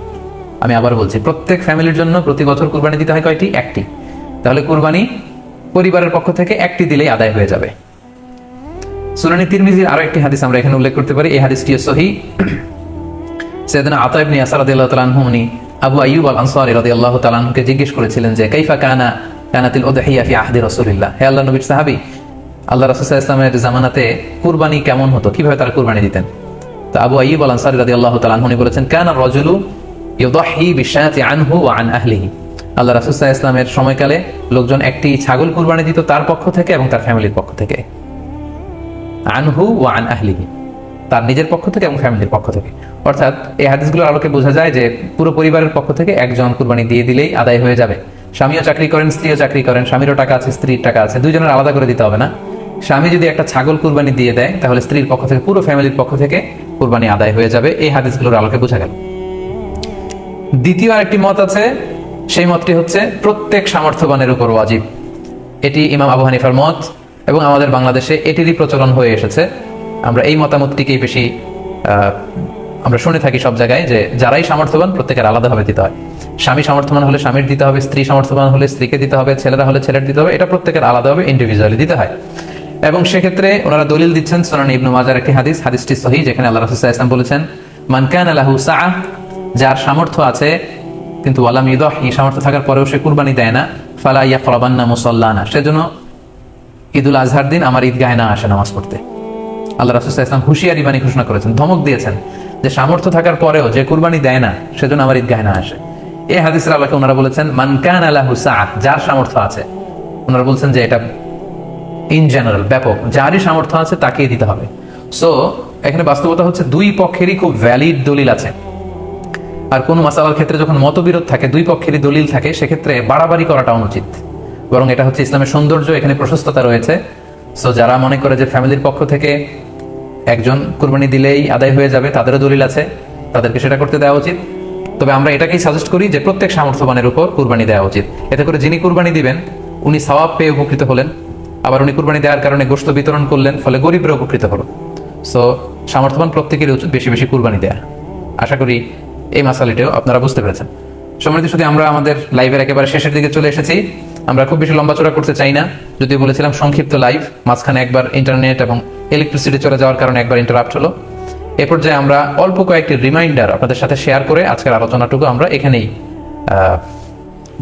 আমি আবার বলছি, প্রত্যেক ফ্যামিলির জন্য প্রতি বছর কুরবানি দিতে হয় কয়টি? একটি। তাহলে কুরবানি পরিবারের পক্ষ থেকে একটি দিলেই আদায় হয়ে যাবে। সুনানি তিরমিজির আরো একটি হাদিস আমরা এখানে উল্লেখ করতে পারি, এই হাদিসটিও সহিহ। সাইয়েদনা আতা ইবনে ইয়াসার রাদিয়াল্লাহু তাআলা আনহু উনি আবু আইয়ুব আল আনসারী রাদিয়াল্লাহু তাআলা আনহুকে জিজ্ঞেস করেছিলেন যে কাইফা কানাতিল উদহিয়া ফি আহদি রাসূলিল্লাহ, হে আল্লাহর নবীর সাহাবী, আল্লাহ রাসূল সাল্লাল্লাহু আলাইহি ওয়াসাল্লামের জামানাতে কুরবানি কেমন হতো, কিভাবে তারা কুরবানি দিতেন? তো আবু আইয়ুব আল আনসারী রাদিয়াল্লাহু তাআলা আনহু বলেছেন, কানা রাজুলু ইউদহি বিশাতি আনহু ওয়া আন আহলিহি, আল্লাহ রাসূল সাল্লাল্লাহু আলাইহি ওয়াসাল্লামের সময়কালে লোকজন একটি ছাগল কুরবানি দিত তার পক্ষ থেকে এবং তার ফ্যামিলির পক্ষ থেকে। আনহু ওয়া আন আহলিহি, তার নিজের পক্ষ থেকে এবং ফ্যামিলির পক্ষ থেকে। অর্থাৎ এই হাদিসগুলোর আলোকে বোঝা যায় যে পুরো পরিবারের পক্ষ থেকে একজন কুরবানি দিয়ে দিলেই আদায় হয়ে যাবে। স্বামীও চাকরি করেন, স্ত্রীও চাকরি করেন, স্বামীরও টাকা আছে, স্ত্রীর টাকা আছে, দুইজনের আলাদা করে দিতে হবে না। স্বামী যদি একটা ছাগল কুরবানি দিয়ে দেয় তাহলে স্ত্রীর পক্ষ থেকে, পুরো ফ্যামিলির পক্ষ থেকে কুরবানি আদায় হয়ে যাবে। এই হাদিসগুলোর আলোকে বোঝা গেল। দ্বিতীয় আরেকটি মত আছে, সেই মতটি হচ্ছে প্রত্যেক সামর্থ্যবানের উপর ওয়াজিব। এটি ইমাম আবু হানিফার মত এবং আমাদের বাংলাদেশে এটিরই প্রচলন হয়ে এসেছে। আমরা এই মতামতটিকেই বেশি আমরা শুনে থাকি সব জায়গায়, যে যারাই সামর্থ্যবান প্রত্যেকের আলাদাভাবে দিতে হয়। স্বামী সামর্থ্যবান হলে স্বামীর দিতে হবে, স্ত্রী সামর্থ্যবান হলে স্ত্রীকে দিতে হবে, ছেলেরা হলে ছেলের দিতে হবে, এটা প্রত্যেকের আলাদাভাবে ইন্ডিভিজুয়ালি দিতে হয়। এবং সেক্ষেত্রে ওনারা দলিল দিচ্ছেন সুনান ইবনে মাজার একটি হাদিস, হাদিসটি সহিহ, যেখানে আল্লাহ রাসূল সাল্লাল্লাহু আলাইহি ওয়াসাল্লাম বলেছেন, মান কানা লাহু সাআহ, যার সামর্থ্য আছে কিন্তু ওয়ালাম ইউদহি, সামর্থ্য থাকার পরেও সে কুরবানি দেয় না, ফালা ইয়াকরাবান্না মুসাল্লানা, সেজন্য ঈদুল আজহার দিন আমার ঈদগাহে না আসে নামাজ পড়তে। আল্লাহ রাসূল সাল্লাল্লাহু আলাইহি ওয়াসাল্লাম হুঁশিয়ারি বাণী ঘোষণা করেছেন, ধমক দিয়েছেন যে সামর্থ্য থাকার পরেও যে কুরবানি দেয় না সেজন্য আমার ঈদগাহে না আসে। এই হাদিসের আলোকে ওনারা বলেছেন মান কানা লাহু সাআহ, যার সামর্থ্য আছে। ওনারা বলছেন যে এটা ইন জেনারেল, ব্যাপক, যারই সামর্থ্য আছে তাকেই দিতে হবে। সো এখানে বাস্তবতা হচ্ছে দুই পক্ষেরই খুব ভ্যালিড দলিল আছে। আর কোন মাসালার ক্ষেত্রে যখন মতবিরোধ থাকে, দুই পক্ষেরই দলিল থাকে, সেক্ষেত্রে বাড়াবাড়ি করাটা অনুচিত। বরং এটা হচ্ছে ইসলামের সৌন্দর্য, এখানে প্রশস্ততা রয়েছে। সো যারা মনে করে যে ফ্যামিলির পক্ষ থেকে একজন কুরবানি দিলেই আদায় হয়ে যাবে, তাদেরও দলিল আছে, তাদেরকে সেটা করতে দেওয়া উচিত। তবে আমরা এটাকেই সাজেস্ট করি যে প্রত্যেক সামর্থ্যবানের উপর কুরবানি দেওয়া উচিত। এতে করে যিনি কুরবানি দিবেন উনি সওয়াব পেয়ে উপকৃত হলেন, আবার উনি কুরবানি দেওয়ার কারণে গোশত বিতরণ করলেন, ফলে গরিবরা উপকৃত হলো। সো সামর্থ্যবান প্রত্যেকেরই উচিত বেশি বেশি কুরবানি দেয়া। আশা করি এই মাসালাটিও আপনারা বুঝতে পেরেছেন। সম্মানিত শুধু আমরা আমাদের লাইভের একেবারে শেষের দিকে চলে এসেছি। আমরা খুব বেশি লম্বাচড়া করতে চাই না, যদিও বলেছিলাম সংক্ষিপ্ত লাইভ, মাঝখানে একবার ইন্টারনেট এবং ইলেকট্রিসিটি চলে যাওয়ার কারণে একবার ইন্টারাপ্ট হলো। এ পর্যায়ে আমরা অল্প কয়েকটি রিমাইন্ডার আপনাদের সাথে শেয়ার করে আজকের আলোচনাটুকু আমরা এখানেই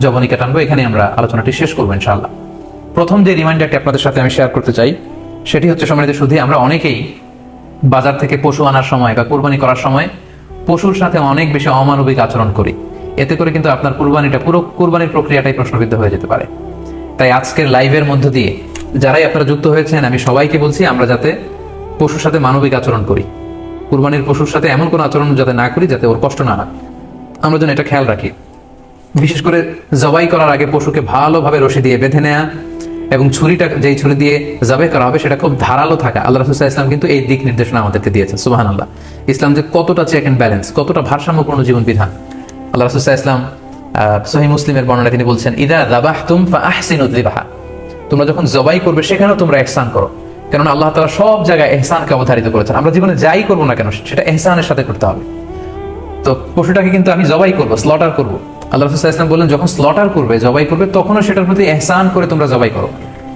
জবনিকা টানবো, এখানেই আমরা আলোচনাটি শেষ করবো ইনশাআল্লাহ। প্রথম যে রিমাইন্ডারটি আপনাদের সাথে আমি শেয়ার করতে চাই সেটি হচ্ছে, সম্মানিত শুধু আমরা অনেকেই বাজার থেকে পশু আনার সময় বা কুরবানি করার সময় পশুর সাথে অনেক বেশি অমানবিক আচরণ করি। এতে করে কিন্তু আপনার কুরবানিটা, পুরো কুরবানির প্রক্রিয়াটাই প্রশ্নবিদ্ধ হয়ে যেতে পারে। তাই আজকের লাইভের মধ্য দিয়ে যারাই আপনারা যুক্ত হয়েছেন, আমি সবাইকে বলছি আমরা যাতে পশুর সাথে মানবিক আচরণ করি, কুরবানির পশুর সাথে এমন কোনো আচরণ যাতে না করি যাতে ওর কষ্ট না হয়, আমরা যেন এটা খেয়াল রাখি। বিশেষ করে জবাই করার আগে পশুকে ভালোভাবে রশি দিয়ে বেঁধে নেওয়া এবং ছুরিটা, যেই ছুরি দিয়ে জবাই করা হবে সেটা খুব ধারালো থাকা। আল্লাহ রাসূল সাল্লাল্লাহু আলাইহি ওয়াসাল্লাম কিন্তু এই দিক নির্দেশনা আমাদেরকে দিয়েছেন। সুবহানাল্লাহ, ইসলাম যে কতটা চেক এন্ড ব্যালেন্স, কতটা ভারসাম্যপূর্ণ জীবন বিধান। আল্লাহ রাসূল সাল্লাল্লাহু আলাইহি ওয়াসাল্লাম সহিহ মুসলিমের বর্ণনায় তিনি বলছেন, ইদা যাবাহতুম ফাআহসিনু যিবাহা, তোমরা যখন জবাই করবে সেখানেও তোমরা ইহসান করো। কেননা আল্লাহ তাআলা সব জায়গায় ইহসানকে অবধারিত করেছেন। আমরা জীবনে যাই করবো না কেন সেটা ইহসানের সাথে করতে হবে। তো পশুটাকে কিন্তু আমি জবাই করবো, স্লটার করবো, আল্লাহ রাসূল সাল্লাল্লাহু আলাইহি ওয়াসাল্লাম বললেন যখন স্লটার করবে, জবাই করবে, তখনও সেটার প্রতি ইহসান করে তোমরা জবাই করো।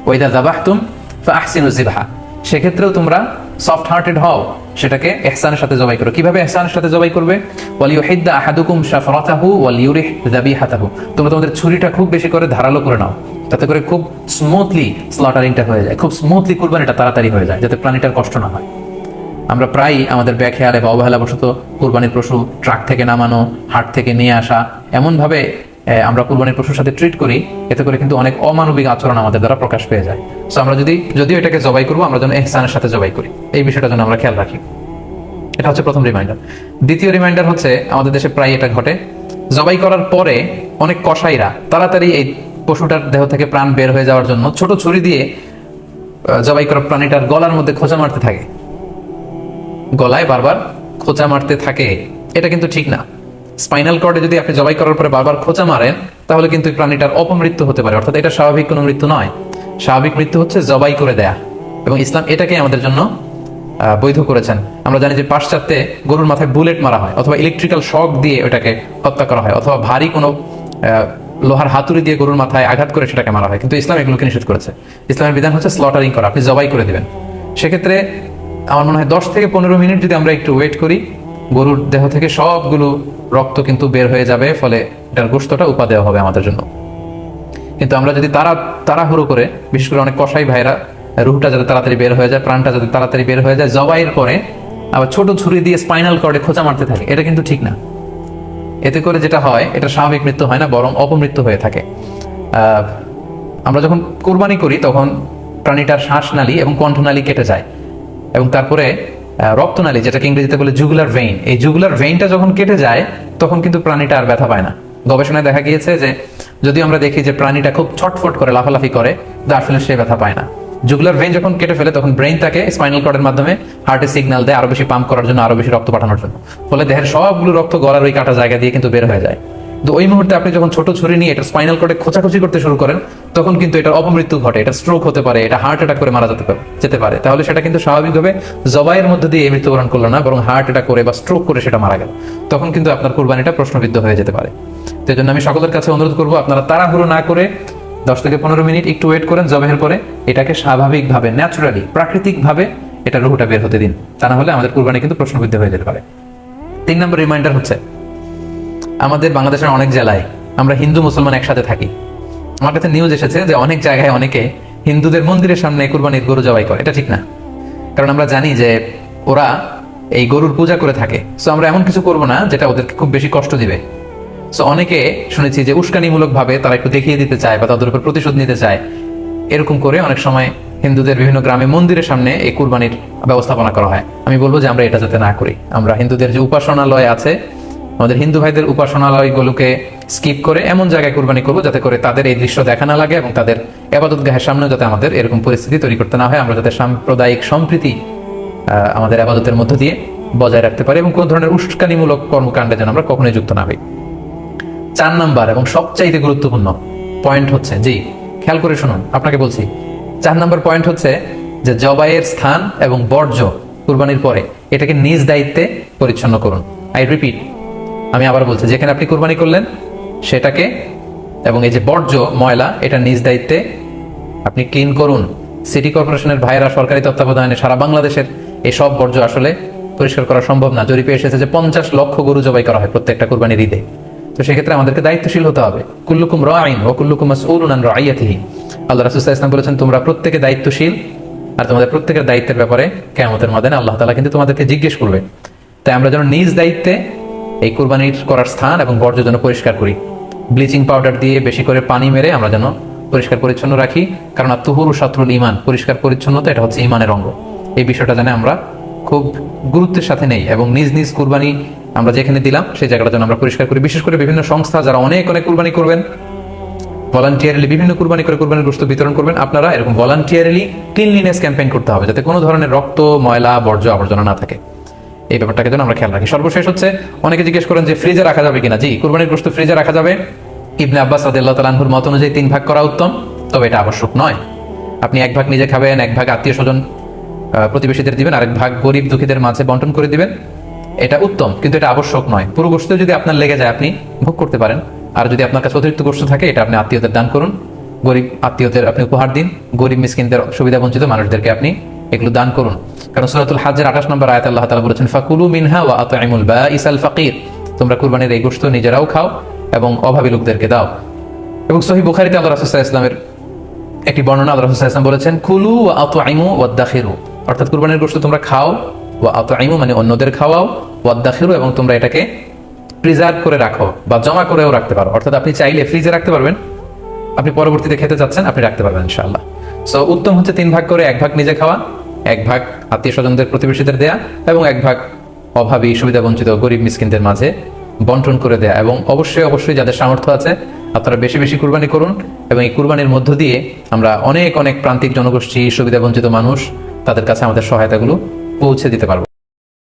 ওয়াইদা যাবাহতুম ফাআহসিনু যিবাহা, সেক্ষেত্রেও তোমরা সফট হার্টেড হও, সেটাকে ইহসানের সাথে জবাই করো। কিভাবে ইহসানের সাথে জবাই করবে? ওয়ালিউহিদ্দা আহাদুকুম শাফরাতাহু ওয়ালিউরিহ যাবিহাতাহু, তোমরা তোমাদের ছুরিটা খুব বেশি করে ধারালো করে নাও, তাতে করে খুব স্মুথলি স্লটারিংটা হয়ে যায়, খুব স্মুথলি কুরবানিটা তাড়াতাড়ি হয়ে যায়, যাতে প্রাণীটার কষ্ট না হয়। আমরা প্রায়ই আমাদের ব্যাখেয়ালে বা অবহেলাবশত কুরবানির পশু ট্রাক থেকে নামানো, হাট থেকে নিয়ে আসা, এমনভাবে আমরা কুরবানির পশুর সাথে ট্রিট করি, এতে করে কিন্তু অনেক অমানবিক আচরণ আমাদের দ্বারা প্রকাশ পেয়ে যায়। সো আমরা যদিও এটাকে জবাই করবো, আমরা যেন ইহসানের সাথে জবাই করি, এই বিষয়টা যেন আমরা খেয়াল রাখি। এটা হচ্ছে প্রথম রিমাইন্ডার। দ্বিতীয় রিমাইন্ডার হচ্ছে, আমাদের দেশে প্রায় এটা ঘটে, জবাই করার পরে অনেক কসাইরা তাড়াতাড়ি এই পশুটার দেহ থেকে প্রাণ বের হয়ে যাওয়ার জন্য ছোট ছুরি দিয়ে জবাই করা প্রাণীটার গলার মধ্যে খোঁচা মারতে থাকে, গলায় বারবার খোঁচা মারতে থাকে। এটা কিন্তু ঠিক না। স্পাইনাল কর্ডে যদি আপনি জবাই করার পরে বারবার খোঁচা মারেন, তাহলে কিন্তু প্রাণীটার অপমৃত্যু হতে পারে, অর্থাৎ এটা স্বাভাবিক কোনো মৃত্যু নয়। স্বাভাবিক মৃত্যু হচ্ছে জবাই করে দেয়া, এবং ইসলাম এটাকে আমাদের জন্য বৈধ করেছেন। আমরা জানি যে পাশ্চাত্যে গরুর মাথায় বুলেট মারা হয়, অথবা ইলেকট্রিক্যাল শক দিয়ে ওটাকে হত্যা করা হয়, অথবা ভারী কোনো লোহার হাতুড়ি দিয়ে গরুর মাথায় আঘাত করে সেটাকে মারা হয়, কিন্তু ইসলাম এগুলোকে নিষেধ করেছে। ইসলামের বিধান হচ্ছে স্লটারিং করা, আপনি জবাই করে দিবেন। সেক্ষেত্রে আমার মনে হয় 10 থেকে 15 মিনিট যদি আমরা একটু ওয়েট করি, গরুর দেহ থেকে সবগুলো রক্ত কিন্তু বের হয়ে যাবে, ফলে এটার গোশতটা উপাদেয় হবে আমাদের জন্য। কিন্তু আমরা যদি তাড়াহুড়ো করে, বিশেষ করে অনেক কসাই ভাইরা রুহটা যাতে তাড়াতাড়ি বের হয়ে যায়, প্রাণটা যাতে তাড়াতাড়ি বের হয়ে যায়, জবাইয়ের পরে আবার ছোট ছুরি দিয়ে স্পাইনাল কর্ডে খোঁচা মারতে থাকে, এটা কিন্তু ঠিক না। এতে করে যেটা হয়, এটা স্বাভাবিক মৃত্যু হয় না, বরং অপমৃত্যু হয়ে থাকে। আমরা যখন কোরবানি করি, তখন প্রাণীটার শ্বাসনালী এবং কণ্ঠনালী কেটে যায়, এবং তারপরে রক্তনালী, যেটাকে ইংরেজিতে বলে জুগুলার ভেইন, এই জুগুলার ভেইনটা যখন কেটে যায়, তখন কিন্তু প্রাণীটা আর ব্যথা পায় না। গবেষণায় দেখা গিয়েছে যে যদি আমরা দেখি যে প্রাণীটা খুব ছটফট করে, লাফালাফি করে, আসলে সে ব্যথা পায় না। জুগুলার ভেইন যখন কেটে ফেলে, তখন ব্রেইন তাকে স্পাইনাল কর্ডের মাধ্যমে হার্টে সিগন্যাল দেয় আরো বেশি পাম্প করার জন্য, আরো বেশি রক্ত পাঠানোর জন্য, ফলে দেহের সবগুলো রক্ত গলার ওই কাটা জায়গা দিয়ে কিন্তু বের হয়ে যায়। তো ওই মুহূর্তে আপনি যখন ছোট ছুরি নিয়ে এটা স্পাইনাল কর্ডে খোঁচাখুচি করতে শুরু করেন, তখন কিন্তু এটার অপমৃত্যু ঘটে, এটা স্ট্রোক হতে পারে, এটা হার্ট অ্যাটাক করে মারা যেতে পারে। তাহলে সেটা কিন্তু স্বাভাবিকভাবে জবাইয়ের মধ্যে দিয়ে মৃত্যুবরণ করলো না, বরং হার্ট অ্যাটাক করে বা স্ট্রোক করে সেটা মারা গেল। তখন কিন্তু আপনার কুরবানিটা প্রশ্নবিদ্ধ হয়ে যেতে পারে। তো এই জন্য আমি সকলের কাছে অনুরোধ করবো, আপনারা তাড়াহুড়ো না করে 10 থেকে 15 মিনিট একটু ওয়েট করেন জবাইয়ের পরে, এটাকে স্বাভাবিকভাবে, ন্যাচুরালি, প্রাকৃতিকভাবে এটা রুহটা বের হতে দিন, তা না হলে আমাদের কুরবানি কিন্তু প্রশ্নবিদ্ধ হয়ে যেতে পারে। 3 নম্বর রিমাইন্ডার হচ্ছে, আমাদের বাংলাদেশের অনেক জেলায় আমরা হিন্দু মুসলমান একসাথে থাকি। আমার কাছে নিউজ এসেছে যে অনেক জায়গায় অনেকে হিন্দুদের মন্দিরের সামনে কুরবানির গরু জবাই করে। এটা ঠিক না, কারণ আমরা জানি যে ওরা এই গরুর পূজা করে থাকে। সো আমরা এমন কিছু করবো না যেটা ওদেরকে খুব বেশি কষ্ট দিবে। সো অনেকে শুনেছি যে উস্কানিমূলক ভাবে তারা একটু দেখিয়ে দিতে চায় বা তাদের উপর প্রতিশোধ নিতে চায়, এরকম করে অনেক সময় হিন্দুদের বিভিন্ন গ্রামে মন্দিরের সামনে এই কুরবানির ব্যবস্থাপনা করা হয়। আমি বলবো যে আমরা এটা যাতে না করি। আমরা হিন্দুদের যে উপাসনালয় আছে, আমাদের হিন্দু ভাইদের উপাসনালয়গুলোকে স্কিপ করে এমন জায়গায় কুরবানি করবো যাতে করে তাদের এই দৃশ্য দেখা না লাগে, এবং তাদের ইবাদতগাহের সামনেও যাতে আমাদের এরকম পরিস্থিতি তৈরি করতে না হয়। আমরা যাতে সাম্প্রদায়িক সম্প্রীতি আমাদের ইবাদতের মধ্য দিয়ে বজায় রাখতে পারি, এবং কোন ধরনের উস্কানিমূলক কর্মকাণ্ডে যেন আমরা কখনোই যুক্ত না হই। 4 নাম্বার এবং সবচাইতে গুরুত্বপূর্ণ পয়েন্ট হচ্ছে, জি খেয়াল করে শুনুন, আপনাকে বলছি, 4 নাম্বার পয়েন্ট হচ্ছে যে জবাইয়ের স্থান এবং বর্জ্য কুরবানির পরে এটাকে নিজ দায়িত্বে পরিচ্ছন্ন করুন। আই রিপিট, আমি আবার বলছি, যেখানে আপনি কুরবানি করলেন সেটাকে এবং এই যে বর্জ্য ময়লা, এটা নিজ দায়িত্বে আপনি ক্লিন করুন। সিটি কর্পোরেশনের ভাইরা সরকারি তত্ত্বাবধানে সারা বাংলাদেশের এই সব বর্জ্য আসলে পরিষ্কার করা সম্ভব না। জরিপে এসেছে যে 50 লক্ষ গরু জবাই করা হয় প্রত্যেকটা কুরবানির ঈদে। তো সেক্ষেত্রে আমাদেরকে দায়িত্বশীল হতে হবে। কুল্লুকুম রাঈন ওয়া কুল্লুকুম মাসউলুন আন রাইয়াতিহি। আল্লাহ রাসূল সাল্লাল্লাহু আলাইহি ওয়াসাল্লাম বলেছেন, তোমরা প্রত্যেকে দায়িত্বশীল, আর তোমাদের প্রত্যেকের দায়িত্বের ব্যাপারে কিয়ামতের ময়দানে আল্লাহ তাআলা কিন্তু তোমাদেরকে জিজ্ঞেস করবে। তাই আমরা যেন নিজ দায়িত্বে এই কুরবানির করার স্থান এবং বর্জ্য যেন পরিষ্কার করি। ব্লিচিং পাউডার দিয়ে বেশি করে পানি মেরে আমরা যেন পরিষ্কার পরিচ্ছন্ন রাখি, কারণ আত-তুহুরু শাতরুল ঈমান, পরিষ্কার পরিচ্ছন্নতা এটা হচ্ছে ঈমানের অঙ্গ। এই বিষয়টা জানে আমরা খুব গুরুত্বের সাথে নেই, এবং নিজ নিজ কুরবানি আমরা যেখানে দিলাম সেই জায়গাটা যেন আমরা পরিষ্কার করি। বিশেষ করে বিভিন্ন সংস্থা যারা অনেক অনেক কুরবানি করবেন, ভলান্টিয়ারলি বিভিন্ন কুরবানি করে কুরবানির গোশত বিতরণ করবেন, আপনারা এরকম ভলান্টিয়ারলি ক্লিনলিনেস ক্যাম্পেইন করতে হবে, যাতে কোনো ধরনের রক্ত, ময়লা, বর্জ্য, আবর্জনা না থাকে। এই ব্যাপারটাকে যেন আমরা খেয়াল রাখি। সর্বশেষ হচ্ছে, অনেকে জিজ্ঞেস করেন যে ফ্রিজে রাখা যাবে কিনা। জি, কুরবানির গোশত ফ্রিজে রাখা যাবে। ইবনে আব্বাস রাদিয়াল্লাহু তাআলা আনহুর মত অনুযায়ী 3 ভাগ করা উত্তম, তবে এটা আবশ্যক নয়। আপনি 1 ভাগ নিজে খাবেন, 1 ভাগ আত্মীয় স্বজন প্রতিবেশীদের দিবেন, আরেক ভাগ গরিব দুঃখীদের মাঝে বন্টন করে দিবেন, এটা উত্তম, কিন্তু এটা আবশ্যক নয়। পুরো গোশত যদি আপনার লেগে যায় আপনি ভোগ করতে পারেন, আর যদি আপনার কাছে অতিরিক্ত গোশত থাকে এটা আপনি আত্মীয়দের দান করুন, গরিব আত্মীয়দের আপনি উপহার দিন, গরিব মিসকিনদের, সুবিধা বঞ্চিত মানুষদেরকে আপনি এগুলো দান করুন। কারণ সূরাতুল হজ্জের 28 নম্বর আয়াতে আল্লাহ তাআলা বলেছেন ফাকুলু মিনহা ওয়া আত'ইমুল বাঈসাল ফাকির, তোমরা কুরবানির এই গোশত নিজেরাও খাও এবং অভাবী লোকদেরকে দাও। এবং সহিহ বুখারীতে আল্লাহ রাসূল সাল্লাল্লাহু আলাইহি ওয়াসাল্লামের একটি বর্ণনা, আল্লাহ রাসূল সাল্লাল্লাহু আলাইহি ওয়াসাল্লাম বলেছেন কুলু ওয়া আত'ইমু ওয়াদাখিরু, অর্থাৎ কুরবানির গোশত তোমরা খাও, ওয়া আত'ইমু মানে অন্যদের খাওয়াও, ওয়াদাখিরু এবং তোমরা এটাকে প্রিজার্ভ করে রাখো বা জমা করেও রাখতে পারো। অর্থাৎ আপনি চাইলে ফ্রিজে রাখতে পারবেন, আপনি পরবর্তীতে খেতে যাচ্ছেন আপনি রাখতে পারবেন ইনশাআল্লাহ। সো উত্তম হচ্ছে 3 ভাগ করে, 1 ভাগ নিজে খাওয়া, 1 ভাগ আত্মীয় স্বজনদের প্রতিবেশীদের দেয়া এবং 1 ভাগ অভাবী সুবিধা বঞ্চিত গরিব মিসকিনদের মাঝে বন্টন করে দেয়া। এবং অবশ্যই অবশ্যই যাদের সামর্থ্য আছে আপনারা বেশি বেশি কুরবানি করুন, এবং এই কুরবানির মধ্য দিয়ে আমরা অনেক অনেক প্রান্তিক জনগোষ্ঠী, সুবিধা বঞ্চিত মানুষ, তাদের কাছে আমাদের সহায়তাগুলো পৌঁছে দিতে পারবো।